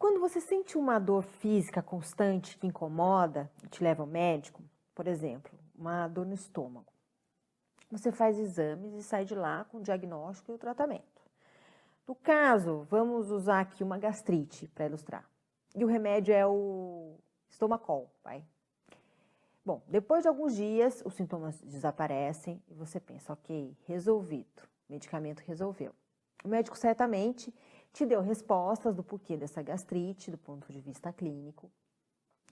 quando você sente uma dor física constante que incomoda e te leva ao médico, por exemplo, uma dor no estômago, você faz exames e sai de lá com o diagnóstico e o tratamento. No caso, vamos usar aqui uma gastrite para ilustrar. E o remédio é o Estomacol, vai. Bom, depois de alguns dias, os sintomas desaparecem e você pensa, ok, resolvido, o medicamento resolveu. O médico certamente te deu respostas do porquê dessa gastrite, do ponto de vista clínico,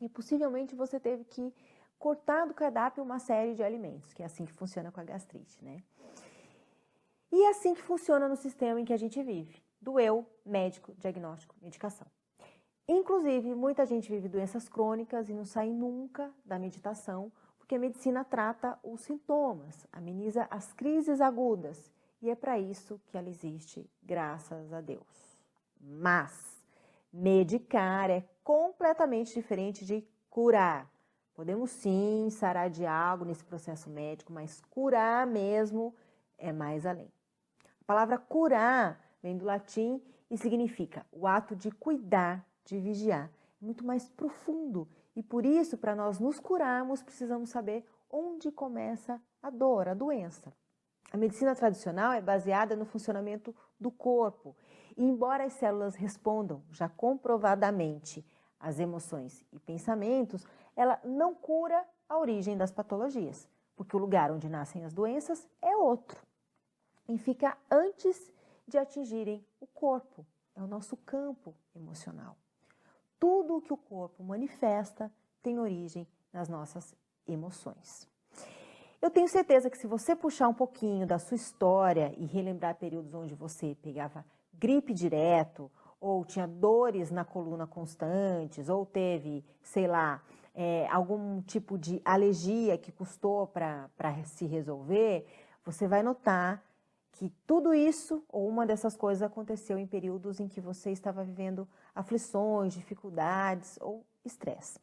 e possivelmente você teve que cortar do cardápio uma série de alimentos, que é assim que funciona com a gastrite, né? E é assim que funciona no sistema em que a gente vive, do eu, médico, diagnóstico, medicação. Inclusive, muita gente vive doenças crônicas e não sai nunca da meditação, porque a medicina trata os sintomas, ameniza as crises agudas, e é para isso que ela existe, graças a Deus. Mas medicar é completamente diferente de curar. Podemos sim sarar de algo nesse processo médico, mas curar mesmo é mais além. A palavra curar vem do latim e significa o ato de cuidar, de vigiar. É muito mais profundo e por isso, para nós nos curarmos, precisamos saber onde começa a dor, a doença. A medicina tradicional é baseada no funcionamento do corpo e embora as células respondam já comprovadamente às emoções e pensamentos, ela não cura a origem das patologias, porque o lugar onde nascem as doenças é outro e fica antes de atingirem o corpo, é o nosso campo emocional. Tudo o que o corpo manifesta tem origem nas nossas emoções. Eu tenho certeza que se você puxar um pouquinho da sua história e relembrar períodos onde você pegava gripe direto, ou tinha dores na coluna constantes, ou teve, sei lá, algum tipo de alergia que custou para se resolver, você vai notar que tudo isso, ou uma dessas coisas, aconteceu em períodos em que você estava vivendo aflições, dificuldades ou estresse.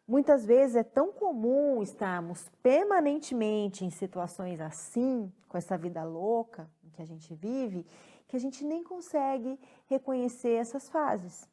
Muitas vezes é tão comum estarmos permanentemente em situações assim, com essa vida louca em que a gente vive, que a gente nem consegue reconhecer essas fases.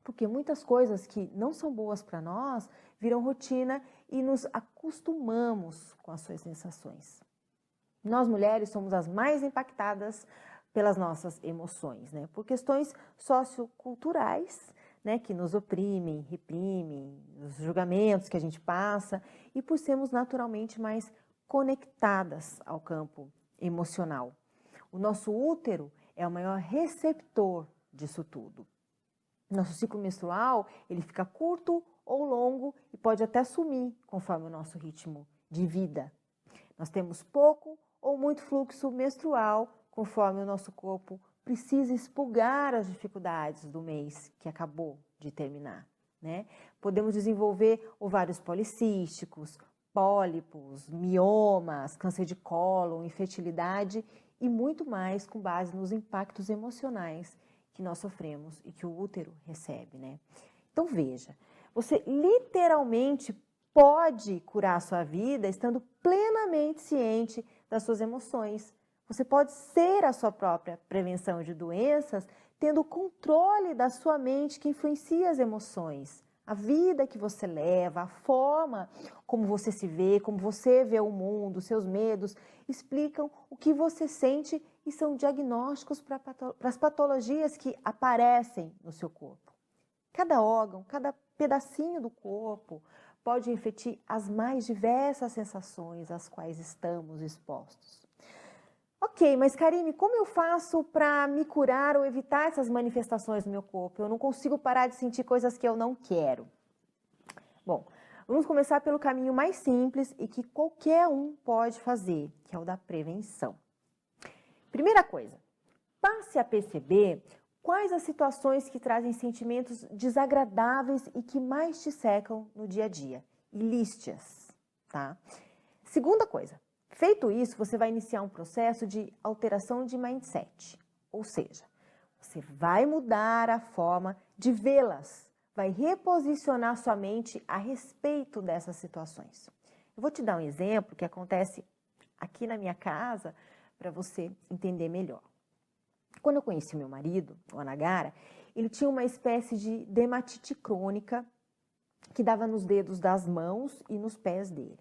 Porque muitas coisas que não são boas para nós viram rotina e nos acostumamos com as suas sensações. Nós mulheres somos as mais impactadas pelas nossas emoções, né? Por questões socioculturais, né, que nos oprimem, reprimem, os julgamentos que a gente passa e por sermos naturalmente mais conectadas ao campo emocional. O nosso útero é o maior receptor disso tudo. Nosso ciclo menstrual, ele fica curto ou longo e pode até sumir conforme o nosso ritmo de vida. Nós temos pouco ou muito fluxo menstrual conforme o nosso corpo precisa expurgar as dificuldades do mês que acabou de terminar, né? Podemos desenvolver ovários policísticos, pólipos, miomas, câncer de cólon, infertilidade e muito mais com base nos impactos emocionais que nós sofremos e que o útero recebe, né? Então veja, você literalmente pode curar a sua vida estando plenamente ciente das suas emoções. Você pode ser a sua própria prevenção de doenças, tendo o controle da sua mente que influencia as emoções. A vida que você leva, a forma como você se vê, como você vê o mundo, seus medos, explicam o que você sente e são diagnósticos para as patologias que aparecem no seu corpo. Cada órgão, cada pedacinho do corpo pode refletir as mais diversas sensações às quais estamos expostos. Ok, mas Karime, como eu faço para me curar ou evitar essas manifestações no meu corpo? Eu não consigo parar de sentir coisas que eu não quero. Bom, vamos começar pelo caminho mais simples e que qualquer um pode fazer, que é o da prevenção. Primeira coisa, passe a perceber quais as situações que trazem sentimentos desagradáveis e que mais te secam no dia a dia. E liste-as, tá? Segunda coisa, feito isso, você vai iniciar um processo de alteração de mindset. Ou seja, você vai mudar a forma de vê-las, vai reposicionar sua mente a respeito dessas situações. Eu vou te dar um exemplo que acontece aqui na minha casa para você entender melhor. Quando eu conheci meu marido, o Anagara, ele tinha uma espécie de dermatite crônica que dava nos dedos das mãos e nos pés dele.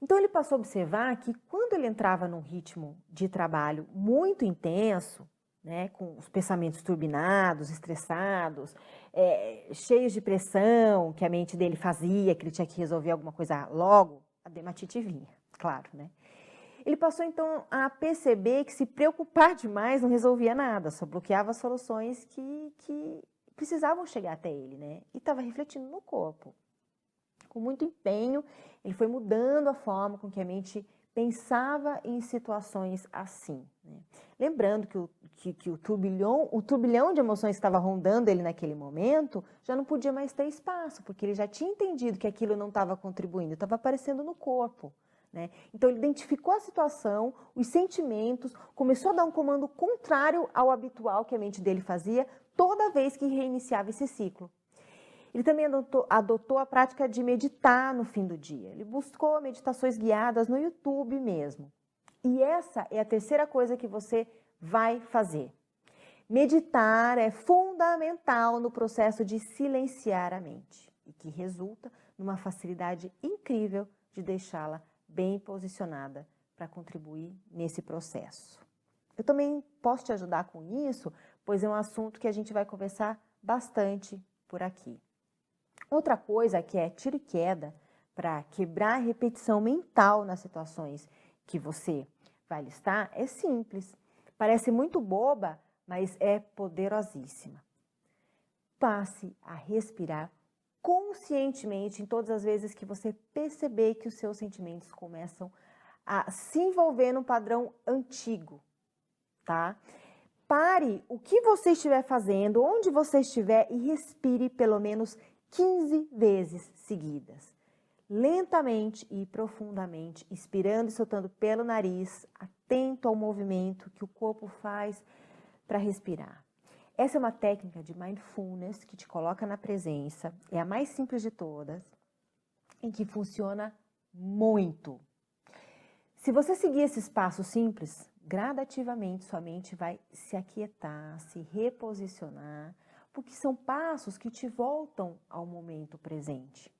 Então ele passou a observar que quando ele entrava num ritmo de trabalho muito intenso, né, com os pensamentos turbinados, estressados, cheios de pressão que a mente dele fazia, que ele tinha que resolver alguma coisa logo, a dermatite vinha, claro, né? Ele passou então a perceber que se preocupar demais não resolvia nada, só bloqueava soluções que precisavam chegar até ele, né? E estava refletindo no corpo. Com muito empenho, ele foi mudando a forma com que a mente pensava em situações assim, né? Lembrando que o turbilhão de emoções que estava rondando ele naquele momento já não podia mais ter espaço, porque ele já tinha entendido que aquilo não estava contribuindo, estava aparecendo no corpo, né? Então ele identificou a situação, os sentimentos, começou a dar um comando contrário ao habitual que a mente dele fazia toda vez que reiniciava esse ciclo. Ele também adotou a prática de meditar no fim do dia. Ele buscou meditações guiadas no YouTube mesmo. E essa é a terceira coisa que você vai fazer. Meditar é fundamental no processo de silenciar a mente e que resulta numa facilidade incrível de deixá-la bem posicionada para contribuir nesse processo. Eu também posso te ajudar com isso, pois é um assunto que a gente vai conversar bastante por aqui. Outra coisa que é tiro e queda para quebrar a repetição mental nas situações que você vai listar é simples. Parece muito boba, mas é poderosíssima. Passe a respirar conscientemente em todas as vezes que você perceber que os seus sentimentos começam a se envolver num padrão antigo, tá? Pare o que você estiver fazendo, onde você estiver e respire pelo menos 15 vezes seguidas. Lentamente e profundamente, inspirando e soltando pelo nariz, atento ao movimento que o corpo faz para respirar. Essa é uma técnica de mindfulness que te coloca na presença, é a mais simples de todas, e que funciona muito. Se você seguir esses passos simples, gradativamente sua mente vai se aquietar, se reposicionar, porque são passos que te voltam ao momento presente.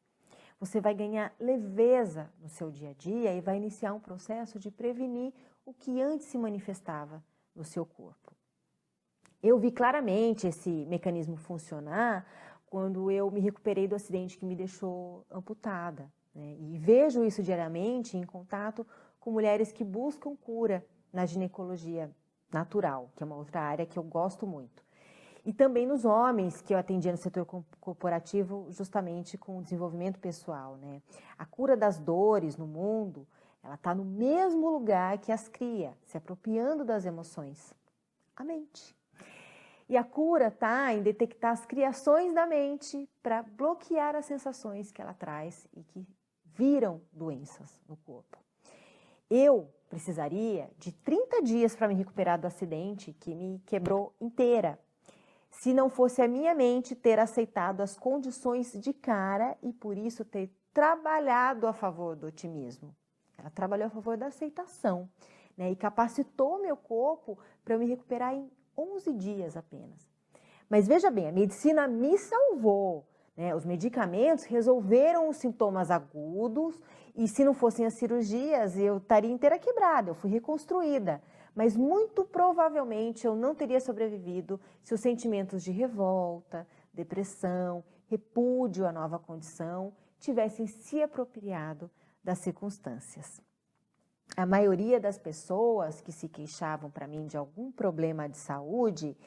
Você vai ganhar leveza no seu dia a dia e vai iniciar um processo de prevenir o que antes se manifestava no seu corpo. Eu vi claramente esse mecanismo funcionar quando eu me recuperei do acidente que me deixou amputada, né? E vejo isso diariamente em contato com mulheres que buscam cura na ginecologia natural, que é uma outra área que eu gosto muito. E também nos homens que eu atendia no setor corporativo, justamente com o desenvolvimento pessoal, né? A cura das dores no mundo, ela está no mesmo lugar que as cria, se apropriando das emoções, a mente. E a cura está em detectar as criações da mente para bloquear as sensações que ela traz e que viram doenças no corpo. Eu precisaria de 30 dias para me recuperar do acidente que me quebrou inteira, se não fosse a minha mente ter aceitado as condições de cara e por isso ter trabalhado a favor do otimismo. Ela trabalhou a favor da aceitação, né, e capacitou meu corpo para eu me recuperar em 11 dias apenas. Mas veja bem, a medicina me salvou, né? Os medicamentos resolveram os sintomas agudos e se não fossem as cirurgias eu estaria inteira quebrada, eu fui reconstruída. Mas muito provavelmente eu não teria sobrevivido se os sentimentos de revolta, depressão, repúdio à nova condição tivessem se apropriado das circunstâncias. A maioria das pessoas que se queixavam para mim de algum problema de saúde,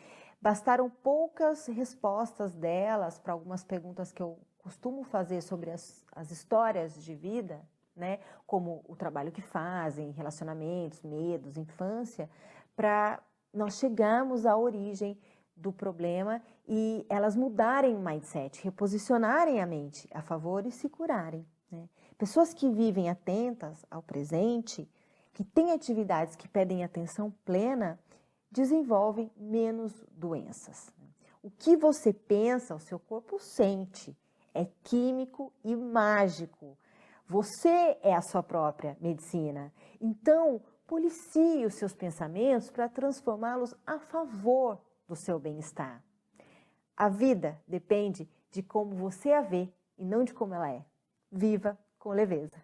bastaram poucas respostas delas para algumas perguntas que eu costumo fazer sobre as histórias de vida, né? Como o trabalho que fazem, relacionamentos, medos, infância, para nós chegarmos à origem do problema e elas mudarem o mindset, reposicionarem a mente a favor e se curarem, né? Pessoas que vivem atentas ao presente, que têm atividades que pedem atenção plena, desenvolvem menos doenças. O que você pensa, o seu corpo sente, é químico e mágico. Você é a sua própria medicina. Então, policie os seus pensamentos para transformá-los a favor do seu bem-estar. A vida depende de como você a vê e não de como ela é. Viva com leveza!